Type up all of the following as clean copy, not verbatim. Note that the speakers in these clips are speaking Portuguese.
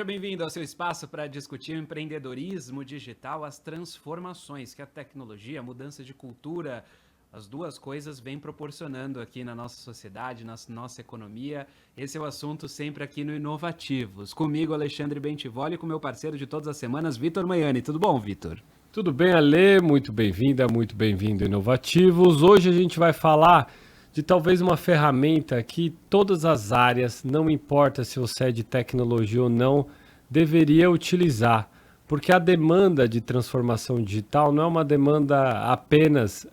Seja bem-vindo ao seu espaço para discutir o empreendedorismo digital, as transformações que a tecnologia, a mudança de cultura, as duas coisas vêm proporcionando aqui na nossa sociedade, na nossa economia. Esse é o assunto sempre aqui no Inovativos. Comigo, Alexandre Bentivoli, e com meu parceiro de todas as semanas, Vitor Maiani. Tudo bom, Vitor? Tudo bem, Ale? Muito bem-vinda, muito bem-vindo, Inovativos. Hoje a gente vai falar de talvez uma ferramenta que todas as áreas, não importa se você é de tecnologia ou não, deveria utilizar. Porque a demanda de transformação digital não é uma demanda apenas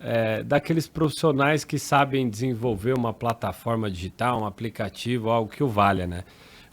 daqueles profissionais que sabem desenvolver uma plataforma digital, um aplicativo, algo que o valha, né?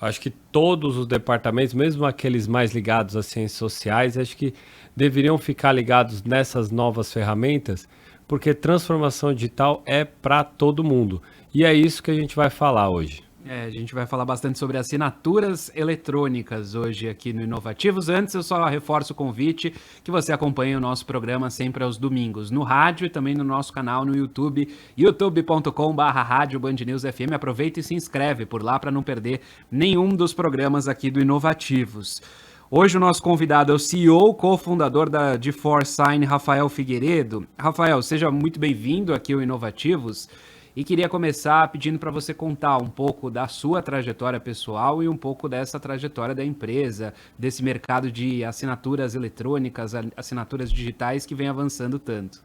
Eu acho que todos os departamentos, mesmo aqueles mais ligados às ciências sociais, acho que deveriam ficar ligados nessas novas ferramentas, porque transformação digital é para todo mundo. E é isso que a gente vai falar hoje. A gente vai falar bastante sobre assinaturas eletrônicas hoje aqui no Inovativos. Antes, eu só reforço o convite que você acompanhe o nosso programa sempre aos domingos, no rádio e também no nosso canal no YouTube, youtube.com/rádio Band News FM. Aproveita e se inscreve por lá para não perder nenhum dos programas aqui do Inovativos. Hoje o nosso convidado é o CEO, cofundador de Forsign, Rafael Figueiredo. Rafael, seja muito bem-vindo aqui ao Inovativos. E queria começar pedindo para você contar um pouco da sua trajetória pessoal e um pouco dessa trajetória da empresa, desse mercado de assinaturas eletrônicas, assinaturas digitais que vem avançando tanto.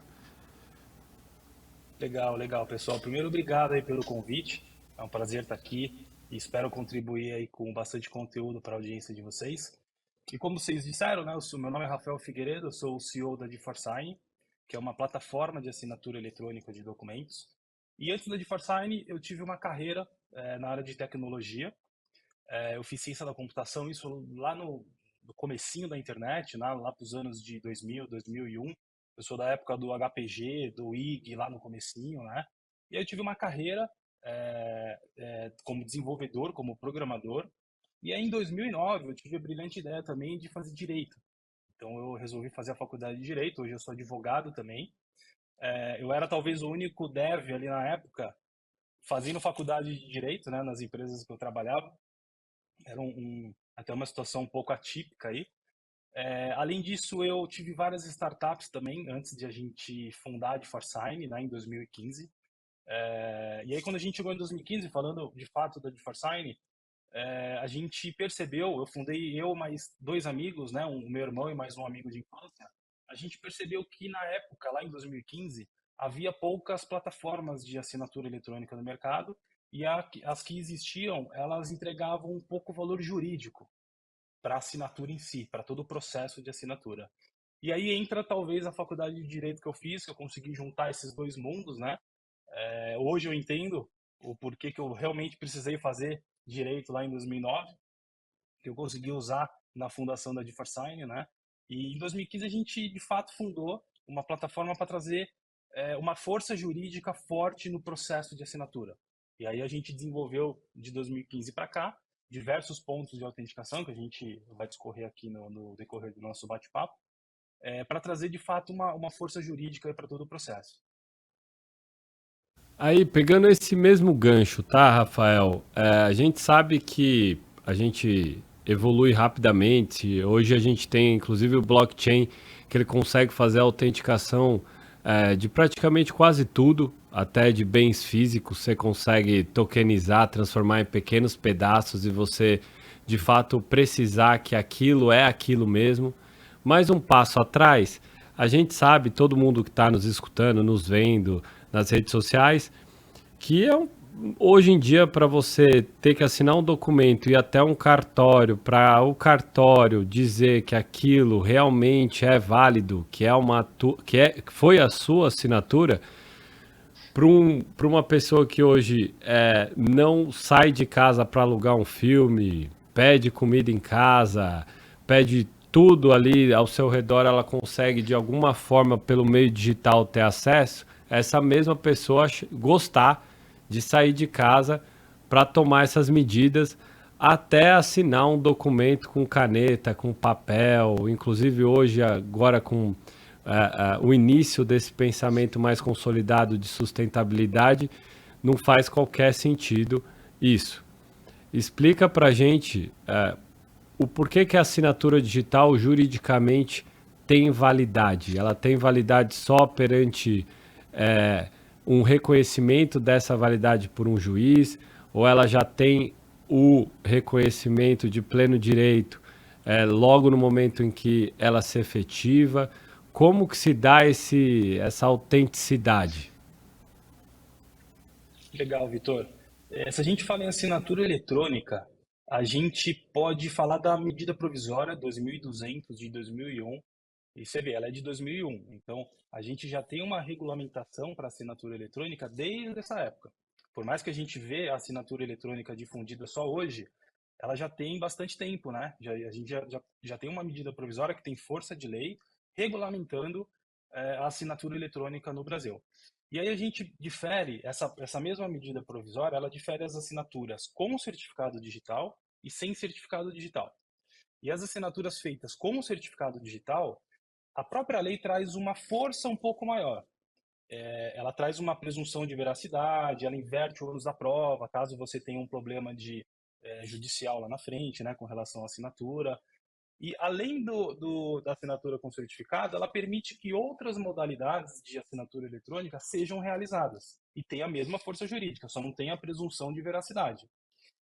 Legal, pessoal. Primeiro, obrigado aí pelo convite. É um prazer estar aqui e espero contribuir aí com bastante conteúdo para a audiência de vocês. E como vocês disseram, né, meu nome é Rafael Figueiredo, eu sou o CEO da Forsign, que é uma plataforma de assinatura eletrônica de documentos. E antes da Forsign, eu tive uma carreira na área de tecnologia. Eu fiz ciência da computação, isso lá no comecinho da internet, lá para os anos de 2000, 2001. Eu sou da época do HPG, do IG, lá no comecinho, né? E aí eu tive uma carreira como desenvolvedor, como programador. E aí em 2009 eu tive a brilhante ideia também de fazer direito. Então eu resolvi fazer a faculdade de direito, hoje eu sou advogado também. Eu era talvez o único dev ali na época fazendo faculdade de direito, né, nas empresas que eu trabalhava. Era até uma situação um pouco atípica aí. Além disso, eu tive várias startups também antes de a gente fundar a Forsign, né, em 2015. E aí quando a gente chegou em 2015, falando de fato da Forsign, a gente percebeu, eu fundei mais dois amigos, né, o meu irmão e mais um amigo de infância. A gente percebeu que na época, lá em 2015, havia poucas plataformas de assinatura eletrônica no mercado e as que existiam, elas entregavam um pouco valor jurídico para a assinatura em si, para todo o processo de assinatura. E aí entra talvez a faculdade de Direito que eu fiz, que eu consegui juntar esses dois mundos, né? Hoje eu entendo o porquê que eu realmente precisei fazer Direito lá em 2009, que eu consegui usar na fundação da Forsign, né? E em 2015 a gente, de fato, fundou uma plataforma para trazer uma força jurídica forte no processo de assinatura. E aí a gente desenvolveu, de 2015 para cá, diversos pontos de autenticação, que a gente vai discorrer aqui no decorrer do nosso bate-papo, para trazer, de fato, uma força jurídica para todo o processo. Aí, pegando esse mesmo gancho, tá, Rafael? A gente sabe que a gente evolui rapidamente. Hoje a gente tem, inclusive, o blockchain, que ele consegue fazer a autenticação de praticamente quase tudo, até de bens físicos. Você consegue tokenizar, transformar em pequenos pedaços e você, de fato, precisar que aquilo é aquilo mesmo. Mais um passo atrás, a gente sabe, todo mundo que está nos escutando, nos vendo nas redes sociais, que hoje em dia, para você ter que assinar um documento e ir até um cartório, para o cartório dizer que aquilo realmente é válido, que foi a sua assinatura, para uma pessoa que hoje não sai de casa para alugar um filme, pede comida em casa, pede tudo ali ao seu redor, ela consegue de alguma forma, pelo meio digital, ter acesso, essa mesma pessoa gostar de sair de casa para tomar essas medidas, até assinar um documento com caneta, com papel, inclusive hoje, agora com o início desse pensamento mais consolidado de sustentabilidade, não faz qualquer sentido isso. Explica para a gente o porquê que a assinatura digital juridicamente tem validade? Ela tem validade só perante um reconhecimento dessa validade por um juiz, ou ela já tem o reconhecimento de pleno direito logo no momento em que ela se efetiva? Como que se dá essa autenticidade? Legal, Vitor. Se a gente fala em assinatura eletrônica, a gente pode falar da medida provisória 2200 de 2001. E você vê, ela é de 2001. Então, a gente já tem uma regulamentação para assinatura eletrônica desde essa época. Por mais que a gente vê a assinatura eletrônica difundida só hoje, ela já tem bastante tempo, né? A gente já tem uma medida provisória que tem força de lei regulamentando a assinatura eletrônica no Brasil. E aí a gente difere, essa mesma medida provisória, ela difere as assinaturas com certificado digital e sem certificado digital. E as assinaturas feitas com certificado digital, a própria lei traz uma força um pouco maior. Ela traz uma presunção de veracidade, ela inverte o ônus da prova, caso você tenha um problema judicial lá na frente, né, com relação à assinatura. E além da assinatura com certificado, ela permite que outras modalidades de assinatura eletrônica sejam realizadas e tenha a mesma força jurídica, só não tem a presunção de veracidade.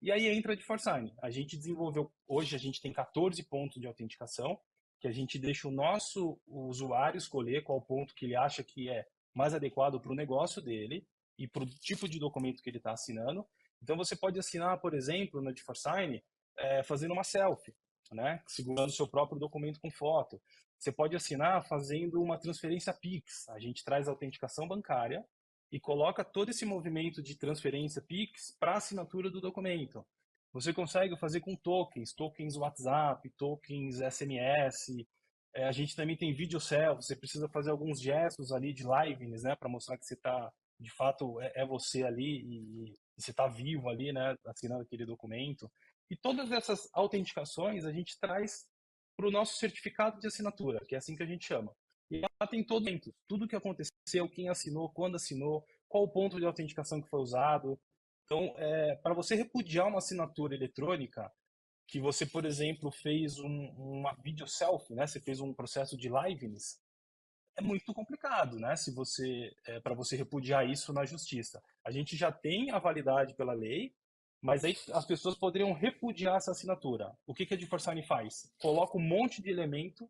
E aí entra a de Forsign. A gente desenvolveu, hoje a gente tem 14 pontos de autenticação, que a gente deixa o nosso usuário escolher qual ponto que ele acha que é mais adequado para o negócio dele e para o tipo de documento que ele está assinando. Então você pode assinar, por exemplo, na de Forsign, fazendo uma selfie, né? Segurando o seu próprio documento com foto. Você pode assinar fazendo uma transferência Pix. A gente traz a autenticação bancária e coloca todo esse movimento de transferência Pix para a assinatura do documento. Você consegue fazer com tokens WhatsApp, tokens SMS. A gente também tem vídeo selfie, você precisa fazer alguns gestos ali de liveness, né, para mostrar que você está, de fato, é você ali e você está vivo ali, né, assinando aquele documento. E todas essas autenticações a gente traz para o nosso certificado de assinatura, que é assim que a gente chama. E lá tem tudo o que aconteceu, quem assinou, quando assinou, qual o ponto de autenticação que foi usado. Então, para você repudiar uma assinatura eletrônica, que você, por exemplo, fez uma video selfie, né? Você fez um processo de liveness, é muito complicado, né? Se você, para você repudiar isso na justiça. A gente já tem a validade pela lei, mas aí as pessoas poderiam repudiar essa assinatura. O que a DeForsign faz? Coloca um monte de elemento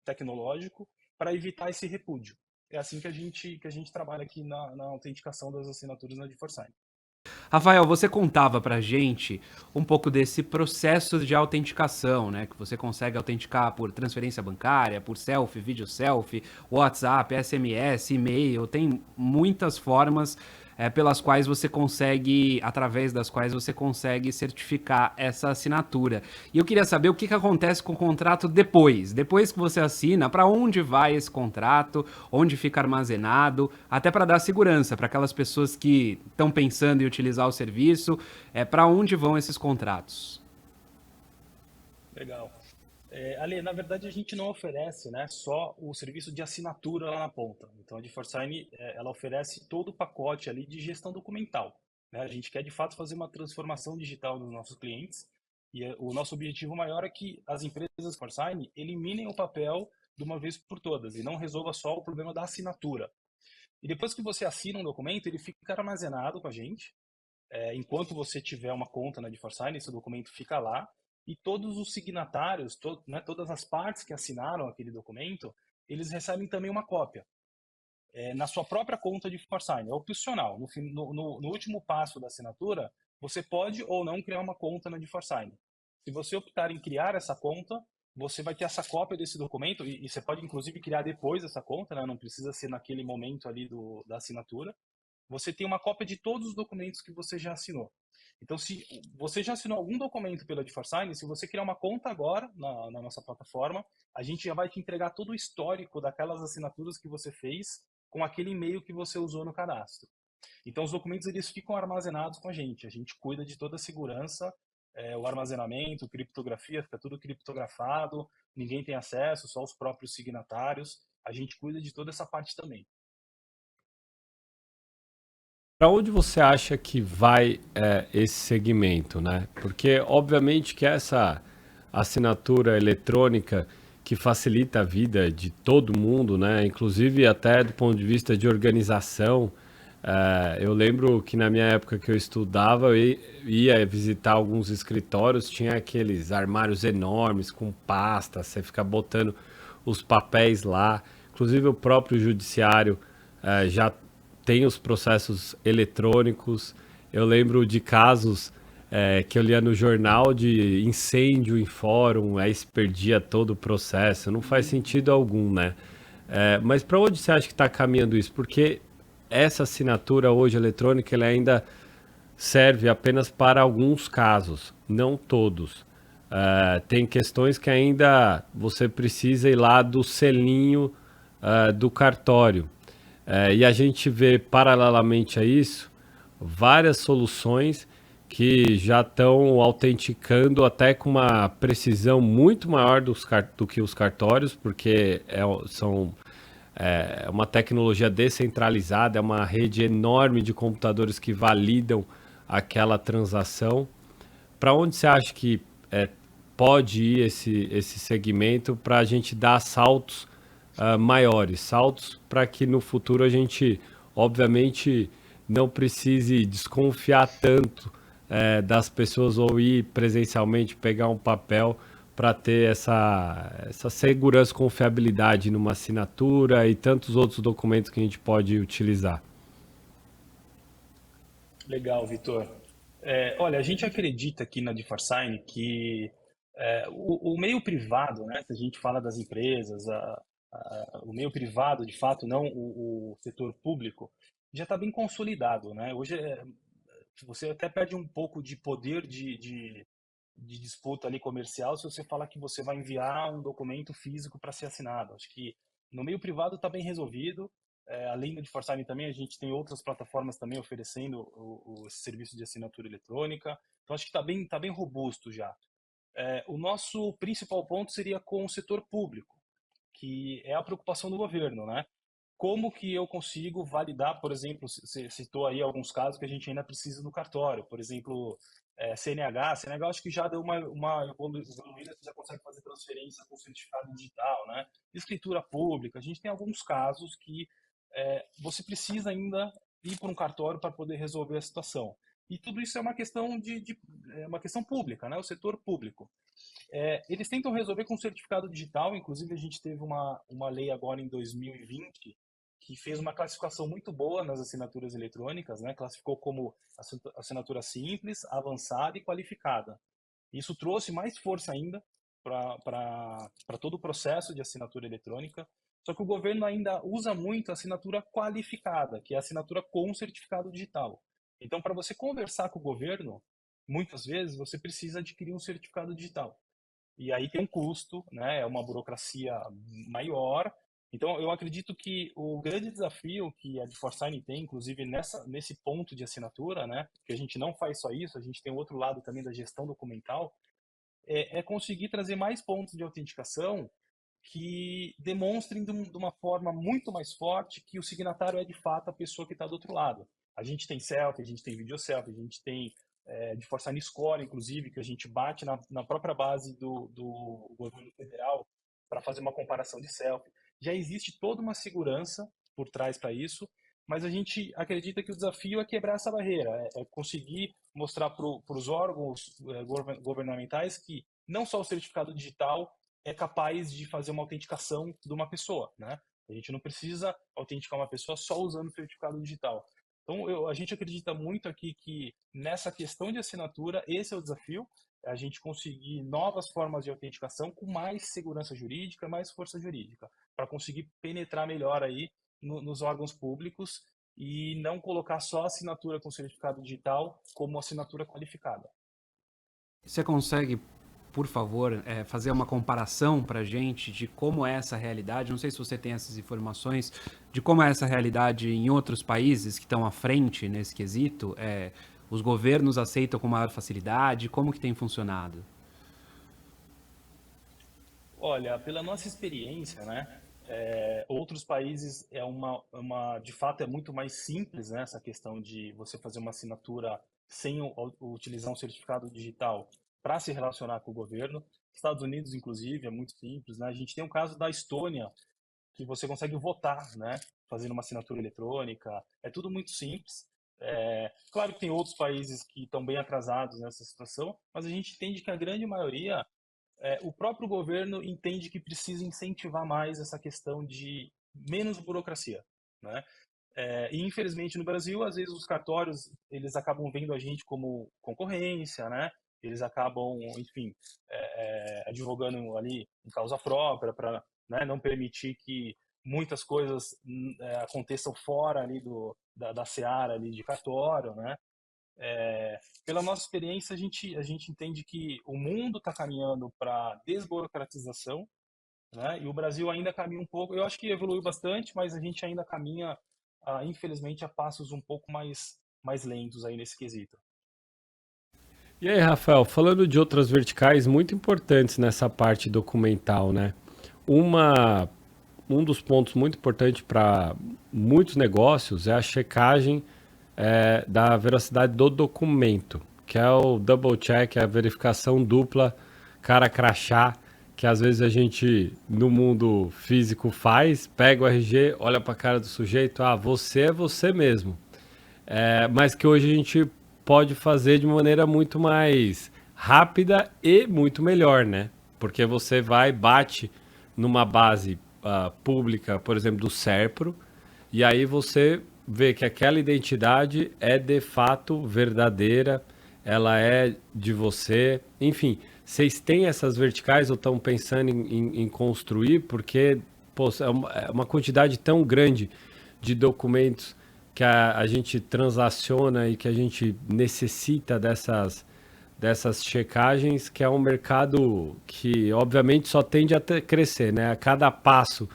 tecnológico para evitar esse repúdio. É assim que a gente trabalha aqui na autenticação das assinaturas na DeForsign. Rafael, você contava pra gente um pouco desse processo de autenticação, né? Que você consegue autenticar por transferência bancária, por selfie, vídeo selfie, WhatsApp, SMS, e-mail, tem muitas formas pelas quais você consegue, através das quais você consegue certificar essa assinatura. E eu queria saber o que acontece com o contrato depois que você assina, para onde vai esse contrato, onde fica armazenado, até para dar segurança para aquelas pessoas que estão pensando em utilizar o serviço, para onde vão esses contratos? Legal. Ale, na verdade a gente não oferece, né, só o serviço de assinatura lá na ponta. Então a DeForsign, ela oferece todo o pacote ali de gestão documental, né? A gente quer de fato fazer uma transformação digital dos nossos clientes e o nosso objetivo maior é que as empresas DeForsign eliminem o papel de uma vez por todas e não resolva só o problema da assinatura. E depois que você assina um documento, ele fica armazenado com a gente. Enquanto você tiver uma conta na DeForsign, esse documento fica lá. E todos os signatários, né, todas as partes que assinaram aquele documento, eles recebem também uma cópia. Na sua própria conta de DeForsign. É opcional. No último passo da assinatura, você pode ou não criar uma conta na DeForsign. Se você optar em criar essa conta, você vai ter essa cópia desse documento, e você pode inclusive criar depois essa conta, né? Não precisa ser naquele momento ali da assinatura. Você tem uma cópia de todos os documentos que você já assinou. Então, se você já assinou algum documento pela DeForsign, se você criar uma conta agora na nossa plataforma, a gente já vai te entregar todo o histórico daquelas assinaturas que você fez com aquele e-mail que você usou no cadastro. Então, os documentos eles ficam armazenados com a gente cuida de toda a segurança, o armazenamento, criptografia, fica tudo criptografado, ninguém tem acesso, só os próprios signatários. A gente cuida de toda essa parte também. Para onde você acha que vai esse segmento, né? Porque, obviamente, que essa assinatura eletrônica que facilita a vida de todo mundo, né? Inclusive até do ponto de vista de organização. Eu lembro que na minha época que eu estudava, eu ia visitar alguns escritórios, tinha aqueles armários enormes com pasta, você fica botando os papéis lá. Inclusive o próprio judiciário já tem os processos eletrônicos. Eu lembro de casos que eu lia no jornal de incêndio em fórum, aí se perdia todo o processo. Não faz sentido algum, né? Mas para onde você acha que está caminhando isso? Porque essa assinatura hoje eletrônica ela ainda serve apenas para alguns casos, não todos. Tem questões que ainda você precisa ir lá do selinho do cartório. E a gente vê, paralelamente a isso, várias soluções que já estão autenticando até com uma precisão muito maior do que os cartórios, porque são uma tecnologia descentralizada, é uma rede enorme de computadores que validam aquela transação. Para onde você acha que pode ir esse segmento para a gente dar saltos maiores, saltos para que no futuro a gente, obviamente, não precise desconfiar tanto das pessoas ou ir presencialmente pegar um papel para ter essa segurança, confiabilidade numa assinatura e tantos outros documentos que a gente pode utilizar? Legal, Vitor. Olha, a gente acredita aqui na DeForsign que o meio privado, né, se a gente fala das empresas, o meio privado, de fato, não o setor público, já está bem consolidado, né? Hoje você até perde um pouco de poder de disputa ali comercial se você falar que você vai enviar um documento físico para ser assinado. Acho que no meio privado está bem resolvido. Além do DeForsign também, a gente tem outras plataformas também oferecendo o serviço de assinatura eletrônica. Então acho que tá bem robusto já. O nosso principal ponto seria com o setor público, que é a preocupação do governo, né? Como que eu consigo validar, por exemplo, você citou aí alguns casos que a gente ainda precisa no cartório, por exemplo, CNH acho que já deu uma evoluída, você já consegue fazer transferência com certificado digital, né? Escritura pública, a gente tem alguns casos que você precisa ainda ir para um cartório para poder resolver a situação. E tudo isso é uma questão é uma questão pública, né? O setor público. Eles tentam resolver com certificado digital, inclusive a gente teve uma lei agora em 2020 que fez uma classificação muito boa nas assinaturas eletrônicas, né? Classificou como assinatura simples, avançada e qualificada. Isso trouxe mais força ainda para todo o processo de assinatura eletrônica, só que o governo ainda usa muito a assinatura qualificada, que é a assinatura com certificado digital. Então, para você conversar com o governo, muitas vezes você precisa adquirir um certificado digital. E aí tem um custo, né? É uma burocracia maior. Então, eu acredito que o grande desafio que a DeForsign tem, inclusive nesse ponto de assinatura, né? Que a gente não faz só isso, a gente tem outro lado também da gestão documental, é conseguir trazer mais pontos de autenticação que demonstrem de uma forma muito mais forte que o signatário é de fato a pessoa que está do outro lado. A gente tem selfie, a gente tem video selfie, a gente tem de Forçar Score, inclusive, que a gente bate na própria base do governo federal para fazer uma comparação de selfie. Já existe toda uma segurança por trás para isso, mas a gente acredita que o desafio é quebrar essa barreira, é conseguir mostrar para os órgãos governamentais que não só o certificado digital é capaz de fazer uma autenticação de uma pessoa, né? A gente não precisa autenticar uma pessoa só usando o certificado digital. Então, a gente acredita muito aqui que nessa questão de assinatura, esse é o desafio, é a gente conseguir novas formas de autenticação com mais segurança jurídica, mais força jurídica, para conseguir penetrar melhor aí nos órgãos públicos e não colocar só assinatura com certificado digital como assinatura qualificada. Você consegue, por favor, fazer uma comparação para a gente de como é essa realidade? Não sei se você tem essas informações de como é essa realidade em outros países que estão à frente nesse quesito. Os governos aceitam com maior facilidade? Como que tem funcionado? Olha, pela nossa experiência, né? Outros países de fato é muito mais simples, né, essa questão de você fazer uma assinatura sem utilizar um certificado digital para se relacionar com o governo. Estados Unidos, inclusive, é muito simples, né? A gente tem um caso da Estônia, que você consegue votar, né? Fazendo uma assinatura eletrônica. É tudo muito simples. Claro que tem outros países que estão bem atrasados nessa situação, mas a gente entende que a grande maioria, o próprio governo entende que precisa incentivar mais essa questão de menos burocracia, né? E infelizmente no Brasil, às vezes os cartórios eles acabam vendo a gente como concorrência, né? Eles acabam, enfim, advogando ali em causa própria para, né, não permitir que muitas coisas aconteçam fora ali da seara ali de cartório, né? Pela nossa experiência, a gente entende que o mundo está caminhando para desburocratização, né? E o Brasil ainda caminha um pouco. Eu acho que evoluiu bastante, mas a gente ainda caminha, infelizmente, a passos um pouco mais lentos aí nesse quesito. E aí, Rafael, falando de outras verticais muito importantes nessa parte documental, né? Uma, um dos pontos muito importantes para muitos negócios é a checagem da veracidade do documento, que é o double check, a verificação dupla, cara crachá, que às vezes a gente no mundo físico faz, pega o RG, olha para a cara do sujeito, ah, você é você mesmo. Mas que hoje a gente pode fazer de maneira muito mais rápida e muito melhor, né? Porque você vai, bate numa base pública, por exemplo, do SERPRO, e aí você vê que aquela identidade é de fato verdadeira, ela é de você. Enfim, vocês têm essas verticais ou estão pensando em construir? Porque pô, é uma quantidade tão grande de documentos que a gente transaciona e que a gente necessita dessas checagens, que é um mercado que, obviamente, só tende a crescer, né? A cada passo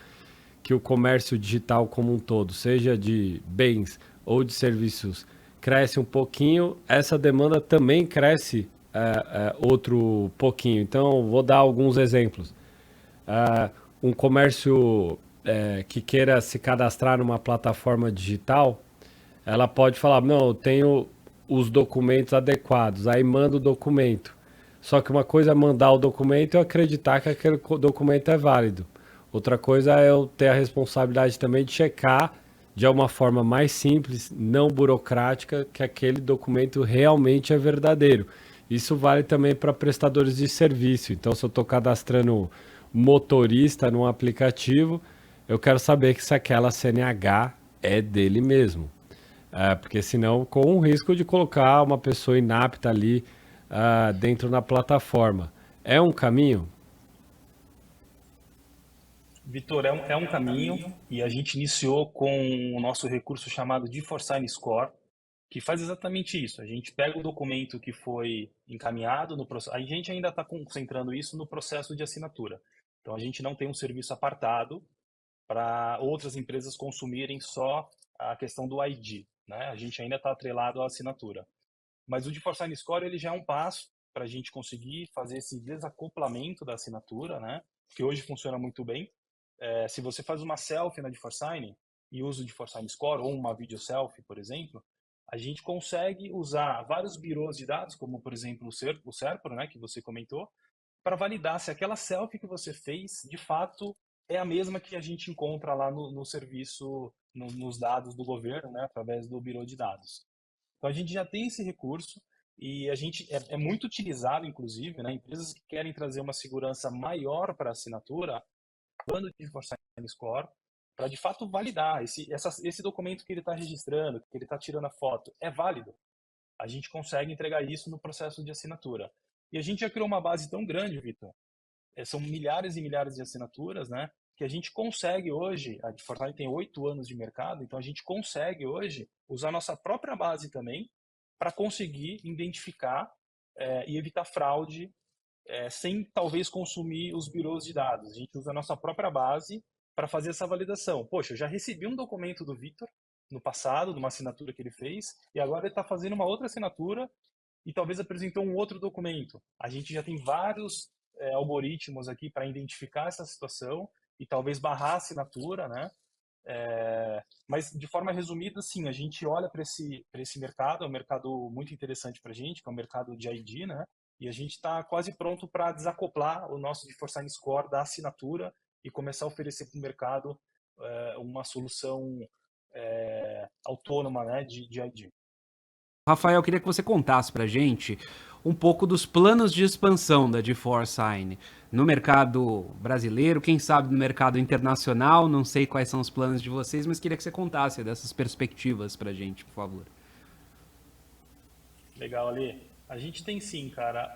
que o comércio digital como um todo, seja de bens ou de serviços, cresce um pouquinho, essa demanda também cresce outro pouquinho. Então, vou dar alguns exemplos. Um comércio que queira se cadastrar numa plataforma digital, ela pode falar, não, eu tenho os documentos adequados, aí manda o documento. Só que uma coisa é mandar o documento e eu acreditar que aquele documento é válido. Outra coisa é eu ter a responsabilidade também de checar de uma forma mais simples, não burocrática, que aquele documento realmente é verdadeiro. Isso vale também para prestadores de serviço. Então, se eu estou cadastrando motorista num aplicativo, eu quero saber que se aquela CNH é dele mesmo. Porque senão, com o risco de colocar uma pessoa inapta ali dentro da plataforma. É um caminho? Vitor, é um caminho e a gente iniciou com o nosso recurso chamado de Forsign Score, que faz exatamente isso. A gente pega o documento que foi encaminhado no processo. A gente ainda está concentrando isso no processo de assinatura. Então a gente não tem um serviço apartado para outras empresas consumirem só a questão do ID, né? A gente ainda está atrelado à assinatura. Mas o de Forsign Score ele já é um passo para a gente conseguir fazer esse desacoplamento da assinatura, né? Que hoje funciona muito bem. Se você faz uma selfie na de Forsign e usa o de Forsign Score ou uma video selfie, por exemplo, a gente consegue usar vários birôs de dados, como por exemplo o Serpro, né, que você comentou, para validar se aquela selfie que você fez, de fato, é a mesma que a gente encontra lá no serviço, nos dados do governo, né, através do birô de dados. Então a gente já tem esse recurso e a gente é muito utilizado, inclusive, né, empresas que querem trazer uma segurança maior para a assinatura, quando de Forsign Score, para de fato validar esse documento que ele está registrando, que ele está tirando a foto, é válido. A gente consegue entregar isso no processo de assinatura. E a gente já criou uma base tão grande, Vitor, são milhares e milhares de assinaturas, né? Que a gente consegue hoje, a Fortnite tem 8 anos de mercado, então a gente consegue hoje usar nossa própria base também para conseguir identificar e evitar fraude sem talvez consumir os birôs de dados. A gente usa a nossa própria base para fazer essa validação. Poxa, eu já recebi um documento do Vitor no passado, de uma assinatura que ele fez, e agora ele está fazendo uma outra assinatura e talvez apresentou um outro documento. A gente já tem vários algoritmos aqui para identificar essa situação e talvez barrar a assinatura, né? Mas de forma resumida, sim, a gente olha para esse mercado, é um mercado muito interessante para a gente, que é um mercado de ID, né? e a gente está quase pronto para desacoplar o nosso GeForce Score da assinatura e começar a oferecer para o mercado uma solução autônoma, né, de ID. Rafael, eu queria que você contasse para a gente um pouco dos planos de expansão da GeForce Sign no mercado brasileiro, quem sabe no mercado internacional, não sei quais são os planos de vocês, mas queria que você contasse dessas perspectivas para a gente, por favor. Legal, Ali. A gente tem sim, cara,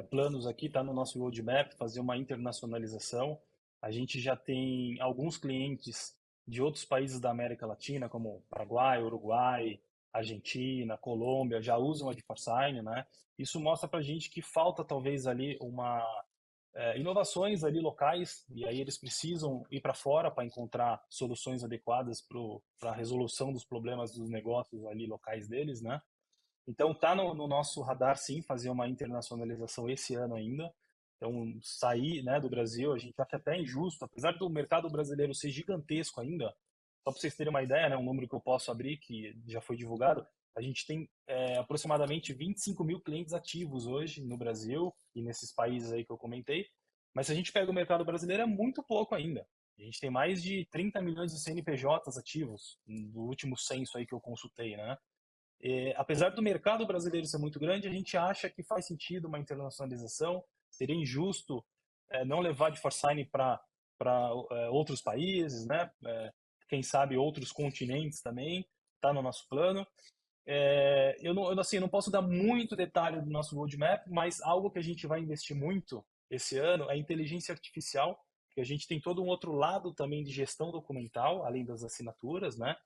planos aqui, tá no nosso roadmap, fazer uma internacionalização. A gente já tem alguns clientes de outros países da América Latina, como Paraguai, Uruguai, Argentina, Colômbia, já usam a GeForce Sign, né? Isso mostra pra gente que falta talvez ali inovações ali locais, e aí eles precisam ir para fora para encontrar soluções adequadas para a resolução dos problemas dos negócios ali locais deles, né? Então tá no nosso radar sim fazer uma internacionalização esse ano ainda. Então sair, né, do Brasil, a gente acha até injusto, apesar do mercado brasileiro ser gigantesco ainda. Só para vocês terem uma ideia, né, um número que eu posso abrir que já foi divulgado, a gente tem aproximadamente 25 mil clientes ativos hoje no Brasil e nesses países aí que eu comentei. Mas se a gente pega o mercado brasileiro é muito pouco ainda. A gente tem mais de 30 milhões de CNPJs ativos no último censo aí que eu consultei, né? Apesar do mercado brasileiro ser muito grande, a gente acha que faz sentido uma internacionalização. Seria injusto não levar de Forsign para outros países, né? Quem sabe outros continentes também, está no nosso plano. Eu não posso dar muito detalhe do nosso roadmap, mas algo que a gente vai investir muito esse ano é inteligência artificial, porque a gente tem todo um outro lado também de gestão documental, além das assinaturas, né?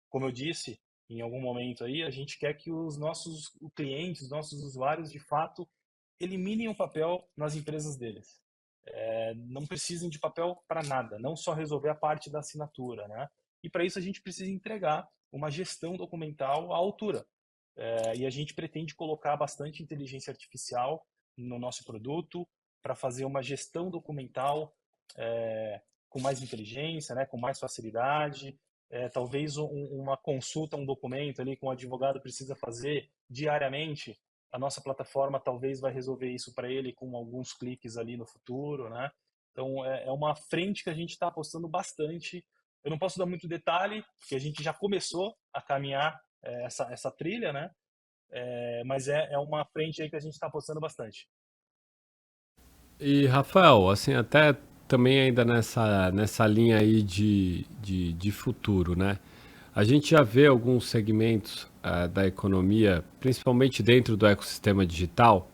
Como eu disse, em algum momento aí, a gente quer que os nossos clientes, os nossos usuários, de fato, eliminem o papel nas empresas deles. Não precisem de papel para nada, não só resolver a parte da assinatura, né? E para isso a gente precisa entregar uma gestão documental à altura. E a gente pretende colocar bastante inteligência artificial no nosso produto para fazer uma gestão documental com mais inteligência, né, com mais facilidade. Talvez uma consulta, um documento ali que um advogado precisa fazer diariamente, a nossa plataforma talvez vai resolver isso para ele com alguns cliques ali no futuro, né? Então é uma frente que a gente está apostando bastante. Eu não posso dar muito detalhe, porque a gente já começou a caminhar essa trilha, né? Mas é uma frente aí que a gente está apostando bastante. E, Rafael, assim, até também ainda nessa linha aí de futuro, né? A gente já vê alguns segmentos da economia, principalmente dentro do ecossistema digital,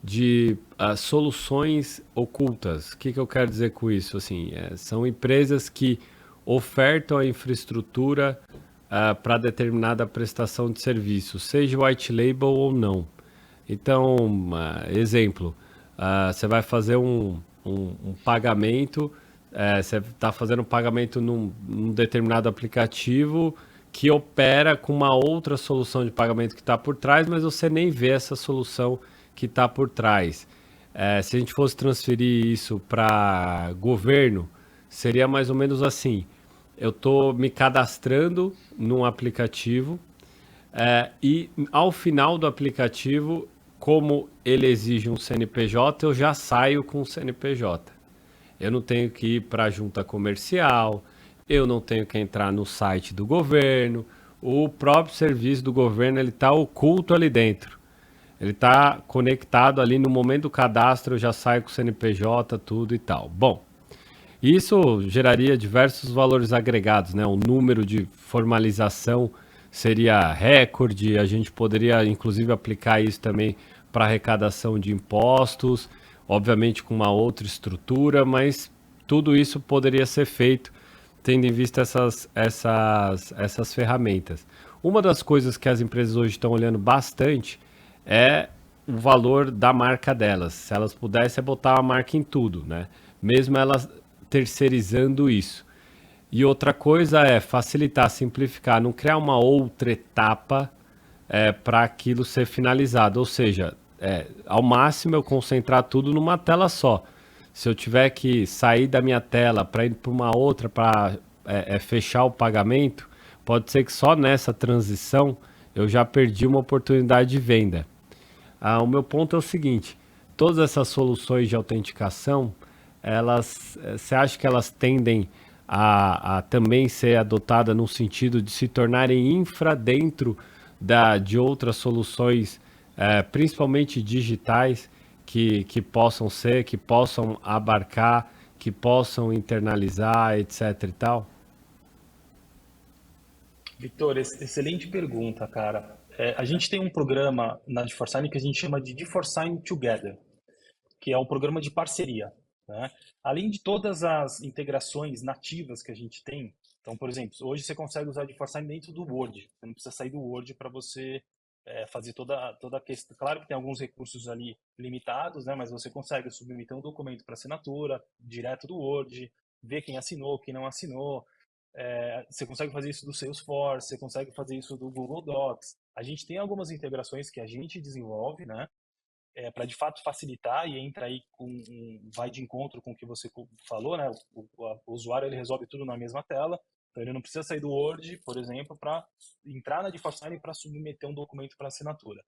de soluções ocultas. O que eu quero dizer com isso? Assim, são empresas que ofertam a infraestrutura para determinada prestação de serviço, seja white label ou não. Então, exemplo, você vai fazer um pagamento, você está fazendo um pagamento num determinado aplicativo que opera com uma outra solução de pagamento que está por trás, mas você nem vê essa solução que está por trás. Se a gente fosse transferir isso para governo, seria mais ou menos assim. Eu estou me cadastrando num aplicativo e ao final do aplicativo, como ele exige um CNPJ, eu já saio com o CNPJ. Eu não tenho que ir para a junta comercial, eu não tenho que entrar no site do governo, o próprio serviço do governo está oculto ali dentro. Ele está conectado ali no momento do cadastro, eu já saio com o CNPJ, tudo e tal. Bom, isso geraria diversos valores agregados, né? O número de formalização seria recorde, a gente poderia inclusive aplicar isso também para arrecadação de impostos, obviamente com uma outra estrutura, mas tudo isso poderia ser feito tendo em vista essas ferramentas. Uma das coisas que as empresas hoje estão olhando bastante é o valor da marca delas. Se elas pudessem botar a marca em tudo, né? Mesmo elas terceirizando isso. E outra coisa é facilitar, simplificar, não criar uma outra etapa para aquilo ser finalizado. Ou seja, ao máximo eu concentrar tudo numa tela só. Se eu tiver que sair da minha tela para ir para uma outra para fechar o pagamento, pode ser que só nessa transição eu já perdi uma oportunidade de venda. O meu ponto é o seguinte, todas essas soluções de autenticação, você acha que elas tendem a também ser adotada no sentido de se tornarem infra dentro de outras soluções, principalmente digitais, que possam abarcar, que possam internalizar, etc e tal? Victor, excelente pergunta, cara. A gente tem um programa na GeForce que a gente chama de GeForce Together, que é um programa de parceria, né? Além de todas as integrações nativas que a gente tem, então, por exemplo, hoje você consegue usar GeForce dentro do Word, você não precisa sair do Word para você fazer toda a questão. Claro que tem alguns recursos ali limitados, né? Mas você consegue submeter um documento para assinatura direto do Word, ver quem assinou, quem não assinou. Você consegue fazer isso do Salesforce, você consegue fazer isso do Google Docs. A gente tem algumas integrações que a gente desenvolve, né? Para de fato facilitar e entra aí vai de encontro com o que você falou, né? O usuário ele resolve tudo na mesma tela, então ele não precisa sair do Word, por exemplo, para entrar na GeForce e para submeter um documento para assinatura.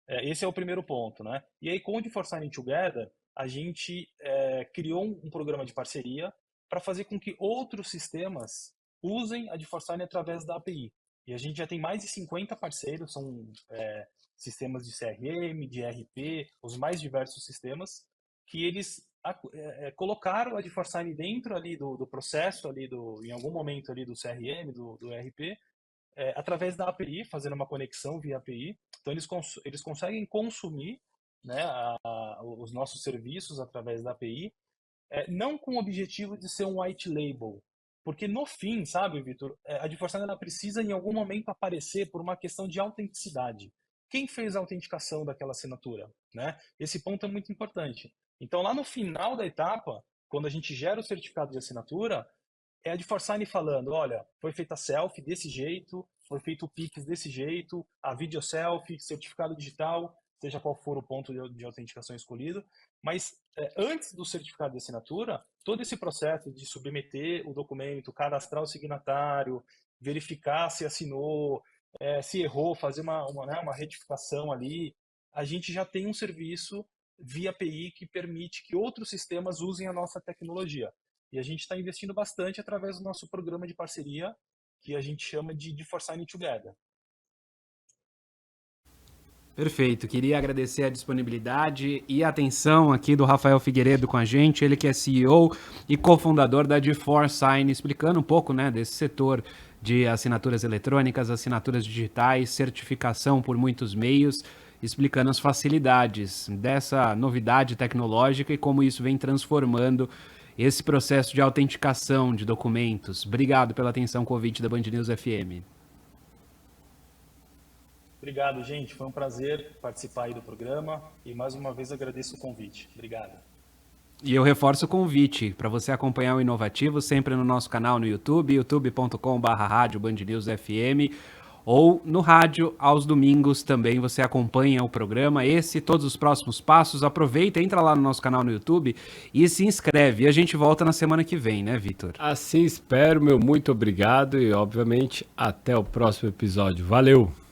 Esse é o primeiro ponto, né? E aí com o GeForce Together a gente criou um programa de parceria para fazer com que outros sistemas usem a GeForce através da API. E a gente já tem mais de 50 parceiros, são sistemas de CRM, de ERP, os mais diversos sistemas, que eles colocaram a GeForce Dentro ali do processo, ali em algum momento ali do CRM, do ERP, através da API, fazendo uma conexão via API. Então eles conseguem consumir, né, os nossos serviços através da API, não com o objetivo de ser um white label, porque no fim, sabe, Vitor, a GeForce ela precisa em algum momento aparecer por uma questão de autenticidade. Quem fez a autenticação daquela assinatura, né? Esse ponto é muito importante. Então, lá no final da etapa, quando a gente gera o certificado de assinatura, é a GeForce falando, olha, foi feita a selfie desse jeito, foi feito o Pix desse jeito, a video selfie, certificado digital, seja qual for o ponto de autenticação escolhido. Mas antes do certificado de assinatura, todo esse processo de submeter o documento, cadastrar o signatário, verificar se assinou, se errou, fazer uma retificação ali, a gente já tem um serviço via API que permite que outros sistemas usem a nossa tecnologia. E a gente está investindo bastante através do nosso programa de parceria, que a gente chama de GeForce Together. Perfeito, queria agradecer a disponibilidade e a atenção aqui do Rafael Figueiredo com a gente, ele que é CEO e cofundador da GeForce Sign, explicando um pouco, né, desse setor de assinaturas eletrônicas, assinaturas digitais, certificação por muitos meios, explicando as facilidades dessa novidade tecnológica e como isso vem transformando esse processo de autenticação de documentos. Obrigado pela atenção com o convite da Band News FM. Obrigado, gente. Foi um prazer participar aí do programa e mais uma vez agradeço o convite. Obrigado. E eu reforço o convite para você acompanhar o Inovativo sempre no nosso canal no YouTube, youtube.com/rádio Band News FM, ou no rádio aos domingos também você acompanha o programa, esse e todos os próximos passos. Aproveita, entra lá no nosso canal no YouTube e se inscreve. E a gente volta na semana que vem, né, Vitor? Assim espero, muito obrigado e, obviamente, até o próximo episódio. Valeu!